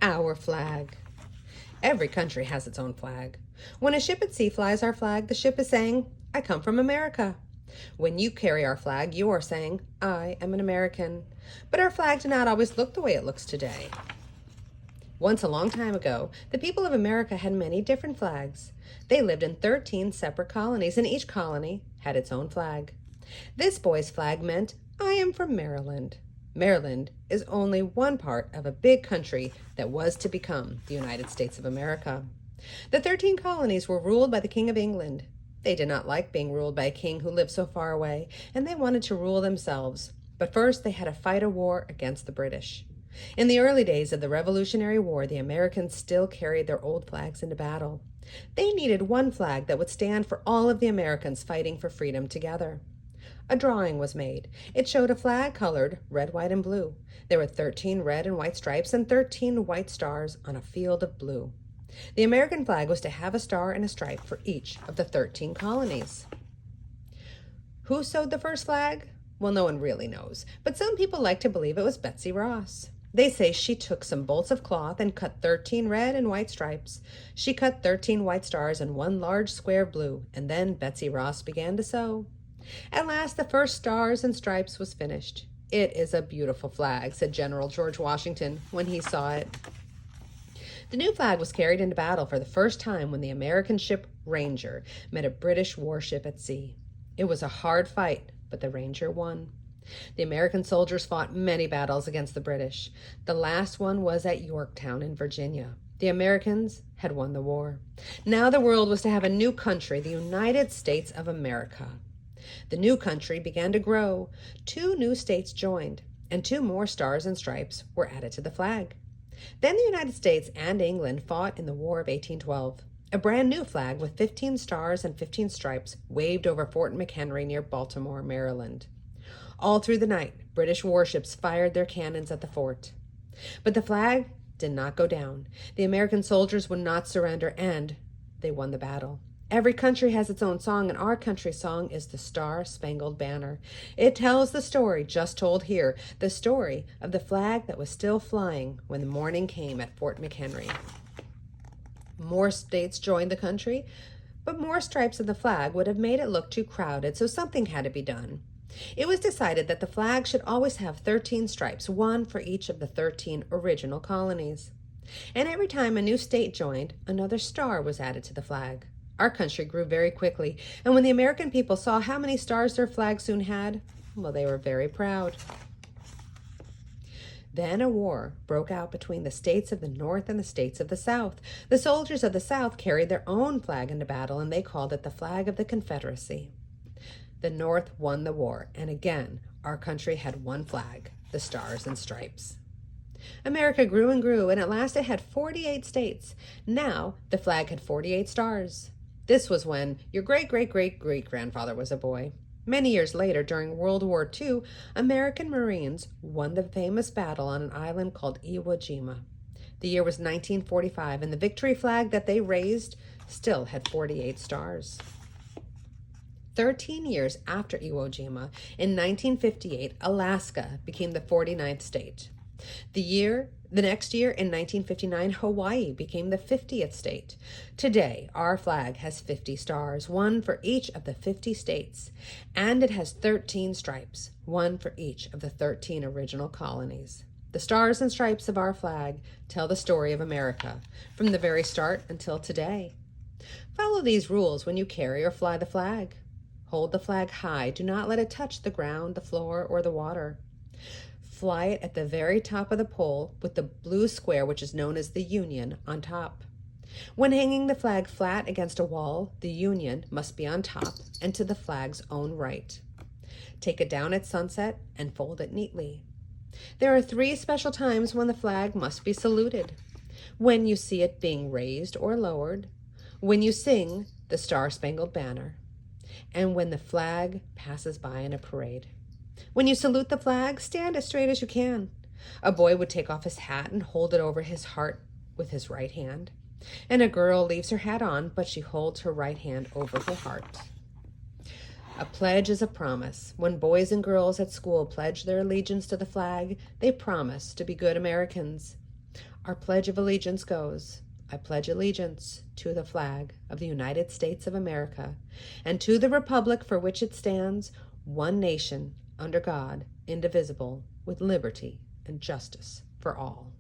Our flag. Every country has its own flag. When a ship at sea flies our flag, the ship is saying, I come from America. When you carry our flag, you are saying, I am an American. But our flag did not always look the way it looks today. Once a long time ago, the people of America had many different flags. They lived in 13 separate colonies, and each colony had its own flag. This boy's flag meant, I am from Maryland. Maryland is only one part of a big country that was to become the United States of America. The 13 colonies were ruled by the King of England. They did not like being ruled by a king who lived so far away, and they wanted to rule themselves. But first they had to fight a war against the British. In the early days of the Revolutionary War, the Americans still carried their old flags into battle. They needed one flag that would stand for all of the Americans fighting for freedom together. A drawing was made. It showed a flag colored red, white, and blue. There were 13 red and white stripes and 13 white stars on a field of blue. The American flag was to have a star and a stripe for each of the 13 colonies. Who sewed the first flag? Well, no one really knows, but some people like to believe it was Betsy Ross. They say she took some bolts of cloth and cut 13 red and white stripes. She cut 13 white stars and one large square of blue, and then Betsy Ross began to sew. At last the first stars and stripes was finished. It is a beautiful flag, said General George Washington when he saw it. The new flag was carried into battle for the first time when the American ship Ranger met a British warship at sea. It was a hard fight, but the Ranger won. The American soldiers fought many battles against the British. The last one was at Yorktown in Virginia. The Americans had won the war. Now the world was to have a new country, the United States of America. The new country began to grow. 2 new states joined, and 2 more stars and stripes were added to the flag. Then the United States and England fought in the War of 1812. A brand new flag with 15 stars and 15 stripes waved over Fort McHenry near Baltimore, Maryland. All through the night, British warships fired their cannons at the fort. But the flag did not go down. The American soldiers would not surrender, and they won the battle. Every country has its own song, and our country's song is the Star-Spangled Banner. It tells the story just told here, the story of the flag that was still flying when the morning came at Fort McHenry. More states joined the country, but more stripes of the flag would have made it look too crowded, so something had to be done. It was decided that the flag should always have 13 stripes, 1 for each of the 13 original colonies. And every time a new state joined, another star was added to the flag. Our country grew very quickly, and when the American people saw how many stars their flag soon had, well, they were very proud. Then a war broke out between the states of the North and the states of the South. The soldiers of the South carried their own flag into battle, and they called it the flag of the Confederacy. The North won the war, and again, our country had one flag, the Stars and Stripes. America grew and grew, and at last it had 48 states. Now, the flag had 48 stars. This was when your great-great-great-great-grandfather was a boy. Many years later, during World War II, American Marines won the famous battle on an island called Iwo Jima. The year was 1945, and the victory flag that they raised still had 48 stars. 13 years after Iwo Jima, in 1958, Alaska became the 49th state. The next year, in 1959, Hawaii became the 50th state. Today, our flag has 50 stars, 1 for each of the 50 states, and it has 13 stripes, 1 for each of the 13 original colonies. The stars and stripes of our flag tell the story of America, from the very start until today. Follow these rules when you carry or fly the flag. Hold the flag high. Do not let it touch the ground, the floor, or the water. Fly it at the very top of the pole with the blue square, which is known as the Union, on top. When hanging the flag flat against a wall, the Union must be on top and to the flag's own right. Take it down at sunset and fold it neatly. There are 3 special times when the flag must be saluted. When you see it being raised or lowered, when you sing the Star-Spangled Banner, and when the flag passes by in a parade. When you salute the flag, stand as straight as you can. A boy would take off his hat and hold it over his heart with his right hand. And a girl leaves her hat on, but she holds her right hand over her heart. A pledge is a promise. When boys and girls at school pledge their allegiance to the flag, they promise to be good Americans. Our Pledge of Allegiance goes, I pledge allegiance to the flag of the United States of America and to the republic for which it stands, one nation, under God, indivisible, with liberty and justice for all.